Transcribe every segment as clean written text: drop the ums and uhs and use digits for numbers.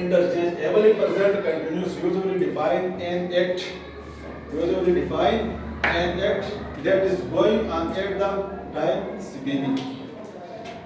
interchangeably. Present continuous usually define an act that is going on at the time speaking.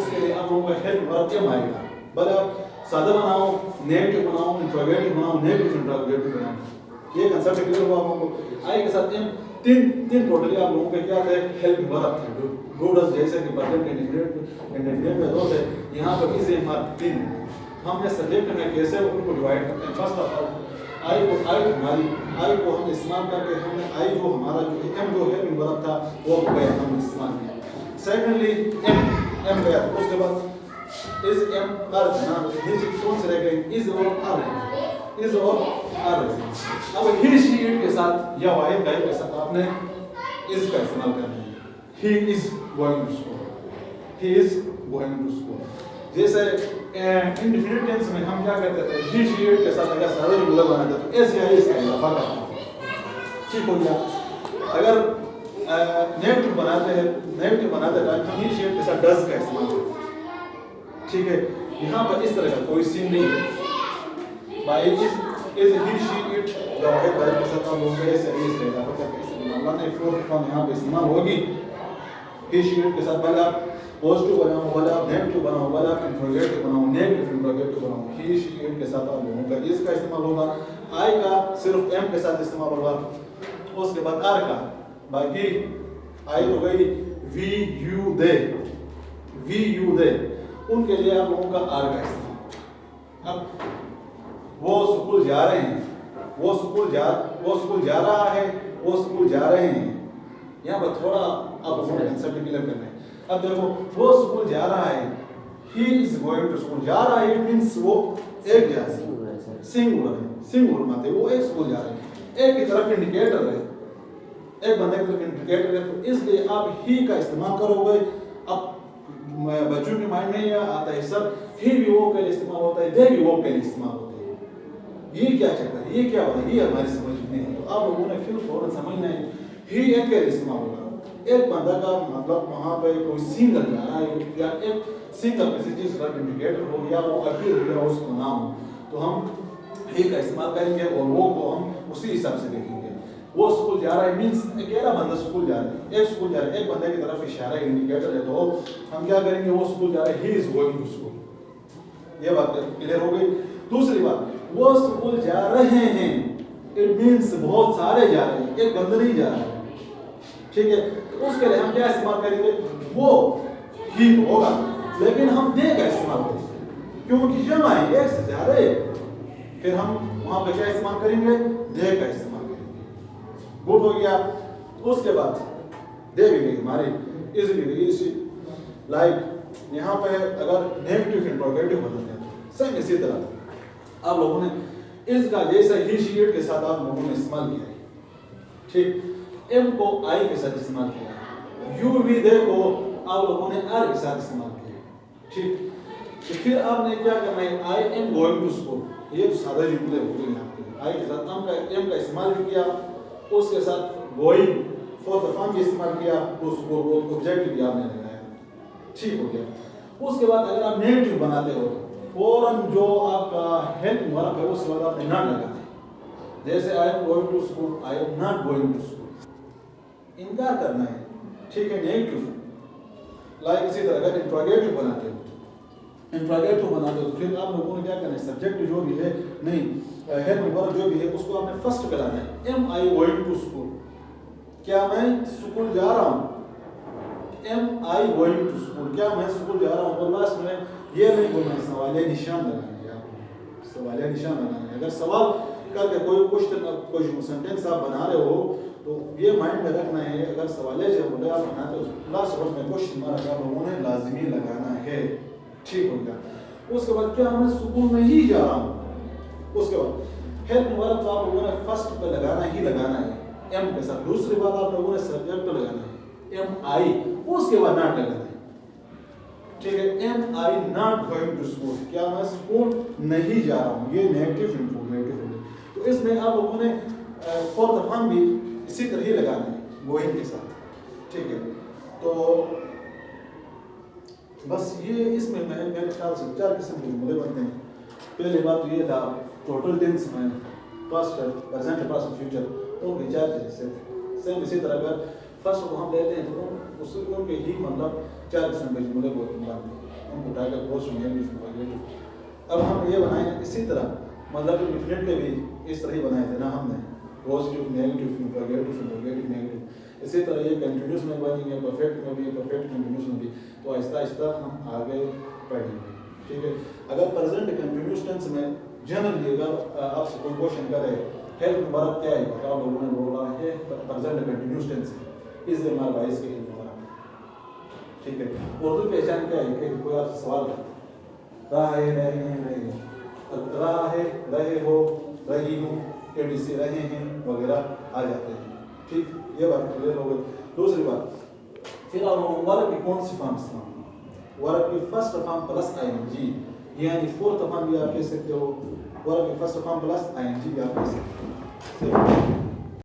اس کے لیے آپ لوگوں کا ہیلپ ورب ایم آئے گا. بھلے آپ سادہ بناؤ, نیگیٹو بناؤ, انٹروگیٹو بناؤ, نیگیٹو انٹروگیٹو بناؤ. یہ کنسپٹ کلیئر ہوا آپ لوگوں کو. آئی کے ساتھ تین ٹوٹلی آپ لوگوں کے کیا تھے, ہیلپ ورب تھے. ڈو ڈز جیسے کہ پرزینٹ انڈیفینٹ میں دو تھے, یہاں پر اس ہمارے تین. ہم نے سبجیکٹ میں کیسے ان کو ڈیوائڈ کرتے ہیں. فرسٹ آف آل آئی کو ہم استعمال کر کے ہم نے آئی جو ہمارا جو ایم جو ہے ورب تھا وہ گیا ہم نے استعمال کیا. سیکنڈلی ایم گیا, اس کے بعد از ایم آر جناب نیچے کون سے رہ گئے, از اور آر ہے, از اور آر ہے. اب ہی شی اٹ کے ساتھ یا واحد غائب کے ساتھ آپ نے از کا استعمال کرنا ہے. He is going to school, he is going to school. جیسے انڈیفینٹ ٹینس میں ہم کیا کہتے تھے, ہی شی اٹ کے ساتھ اگر سادہ جملہ بناتے تو ایس یا اس کا اضافہ کرتے. ٹھیک ہو گیا. اگر نیگیٹو بناتے ٹائم ہم ہی شی اٹ کے ساتھ ڈز کا استعمال کرتے ہیں. ٹھیک ہے, یہاں پر اس طرح کا کوئی سین نہیں ہے. By is he she it جو ہے غائب کے ساتھ ہم لوگوں کو ایس یا اس کا اضافہ کر کے استعمال نے فور فارم یہاں پہ استعمال ہوگی. ہی شی اٹ کے ساتھ بھلے آپ پوزیٹو بناؤ, بھلے آپ نیگیٹو بناؤ, بھلے آپ انٹروگیٹو بناؤ, نیگیٹو انٹروگیٹو بناؤ, ہی شی اٹ کے ساتھ آپ لوگوں کا اس کا استعمال ہوگا. آئی کا صرف ایم کے ساتھ استعمال ہوگا. اس کے بعد آر کا, باقی آئی تو گئی وی یو دے, وی یو دے, ان کے لیے آپ لوگوں کا آر کا استعمال. اب وہ اسکول جا رہے ہیں, وہ اسکول جا رہا ہے, وہ اسکول جا رہے ہیں. یہاں پر تھوڑا آپ کو کنسپٹ کلیئر کرنا ہے. اب دیکھو وہ اسکول جا رہا ہے, he is going to school. جا رہا ہے مینس وہ ایک جا رہا ہے, سنگولر ہے, سنگولر ماتے وہ ایک اسکول جا رہے ہیں. ایک کی طرف انڈیکیٹر ہے, ایک بندے کی طرف انڈیکیٹر ہے, تو اس لیے آپ ہی کا استعمال کرو گے. اب بچوں کے مائنڈ میں یہ آتا ہے سر ہی بھی وہ کے لیے استعمال ہوتا ہے, دے بھی وہ کے لیے استعمال ہوتے ہیں. یہ کیا چکر ہے, یہ کیا ہوتا ہے, یہ ہماری سمجھ نہیں ہے. تو آپ لوگوں نے پھر فوراً سمجھنا ہے ہی ایک کے لیے استعمال ہوگا. ایک بندہ کا مطلب وہاں پہ کوئی سنگل جا رہا ہے یا ایک سنگل کسی چیز کا انڈیکیٹر ہو یا وہ اپیئر ہو یا اس کا نام ہو, تو ہم ہی کا استعمال کریں گے اور وہ کو ہم اسی حساب سے دیکھیں گے. وہ اسکول جا رہا ہے مینس اکیلا بندہ اسکول جا رہا ہے, ایک اسکول جا رہا ہے, ایک بندے کی طرف اشارہ ہے, انڈیکیٹر ہے, تو ہم کیا کریں گے, وہ اسکول جا رہا ہے, he is going to school. یہ بات کلیئر ہو گئی. دوسری بات, وہ اسکول جا رہے ہیں, اٹ مینس بہت سارے جا رہے ہیں, ایک بندہ نہیں جا رہا ہے. ٹھیک ہے, اس کے لیے ہم کیا استعمال کریں گے, وہ ہی تو ہوگا لیکن ہم دے کا استعمال کریں گے کیونکہ جمع ہے, ایک سے زیادہ ہے. پھر ہم وہاں پہ کیا استعمال کریں گے, دے کا استعمال کریں گے. گڈ ہو گیا. اس کے بعد دے بھی گئی ہماری, از بھی گئی. اسی لائک یہاں پہ اگر نیگیٹو انٹروگیٹو بناتے ہیں سیم اسی طرح آپ لوگوں نے از کا جیسا ہی شی اٹ کے ساتھ آپ لوگوں نے استعمال کیا ہے. ٹھیک, ایم کو آئی کے ساتھ استعمال کیا ہے, یو وی دے کو آپ لوگوں نے آر کے ساتھ استعمال کیا ہے. ٹھیک, تو پھر آپ نے کیا کرنا ہے, I am going to school. یہ تو سادہ جملے ہو گئے یہاں پہ. آئی کے ساتھ ایم کا استعمال بھی کیا, اس کے ساتھ گوئنگ فور فارم بھی استعمال کیا, اس کو آبجیکٹ بھی آپ نے لگایا. ٹھیک ہو گیا. اس کے بعد اگر آپ نیگیٹو بناتے ہو فوراً جو آپ کا ہیلپ ورب ہے اس کے بعد آپ نے ناٹ لگانا ہے. جیسے I am going to school, I am not going to school. انکار کرنا ہے. ٹھیک ہے, نیگیٹو. لائک اسی طرح اگر انٹروگیٹو بناتے ہو تو پھر آپ لوگوں نے کیا کرنا ہے, سبجیکٹ جو بھی ہے نہیں ہیلپ ورب جو بھی ہے اس کو آپ نے فرسٹ پہ لانا ہے. Am I going to school, کیا میں اسکول جا رہا ہوں, am I going to school, کیا میں اسکول جا رہا ہوں. اور لاسٹ میں یہ نہیں بولنا ہے, سوالیہ نشان لگانا ہے. آپ سوالیہ نشان لگانا ہے. اگر سوال کر کے کوئی کوشچن کوئی سینٹینس آپ بنا رہے ہو تو یہ مائنڈ میں رکھنا ہے, اگر سوالیہ جب بولے آپ بناتے ہو لاسٹ ورڈ میں کوشچن مارک آپ لوگوں نے لازمی لگانا ہے. ٹھیک ہو گیا. اس کے بعد کیا میں اسکول میں ہی جا رہا ہوں. اس کے بعد ہیلپ ورب آپ لوگوں نے فرسٹ پہ لگانا ہی لگانا ہے ایم کے ساتھ. دوسری بات آپ لوگوں نے سبجیکٹ پہ لگانا ہے ایم آئی, اس کے بعد ناٹ لگانا ہے. ٹھیک ہے, am I not going to school, کیا میں اسکول نہیں جا رہا ہوں. یہ نیگیٹو انٹروگیٹو ہے. تو اس میں آپ لوگوں نے فورتھ فارم بھی اسی طرح ہی لگانا ہے گوئنگ کے ساتھ. ٹھیک ہے, تو بس یہ اس میں میرے خیال سے 4 قسم کے جملے بنتے ہیں. پہلی بات تو یہ تھا ٹوٹل ٹینس میں پاسٹ, پریزنٹ, پاسٹ, فیوچر, تو ان کے 4 چیزیں تھے. سیم اسی طرح اگر فرسٹ کو ہم لیتے ہیں تو اس کے ہی مطلب 4 قسم کے جملے بنتے ہیں. ہم اٹھا کے پوسٹ نیگیٹو. اب ہم یہ بنائیں اسی طرح مطلب ڈیفینٹ کے بھی اس طرح ہی بنائے تھے نا ہم نے, پازیٹیو نیگیٹو نیگیٹو نیگیٹو. اسی طرح یہ کنٹینیوس میں بنیں گے, پرفیکٹ میں بھی, پرفیکٹ کنٹینیوس میں بھی. تو آہستہ آہستہ ہم آگے بڑھیں گے. ٹھیک ہے. اگر پریزنٹ کنٹینیوس ٹینس میں جنرلی اگر آپ سے کوئی کوشچن کرے ہیلپ مرد کیا ہے, بتاؤ لوگوں نے بولا ہے پریزنٹ کنٹینیوس ٹینس از اے مار بائس کے لیے. ٹھیک ہے. اردو پہچان کیا ہے کہ کوئی آپ سے سوال کرتا رہے رہے ہو, رہی ہوں, ADC رہے ہیں وغیرہ آ جاتے ہیں. ٹھیک, یہ بات کلیئر ہو گئی. دوسری بات, پھر آپ ورب کی کون سی فارم استعمال, ورب کی فرسٹ فارم پلس ING, یعنی فورتھ فارم بھی آپ کہہ سکتے ہو, ورب کی فرسٹ فارم پلس ING بھی آپ کہہ سکتے ہو.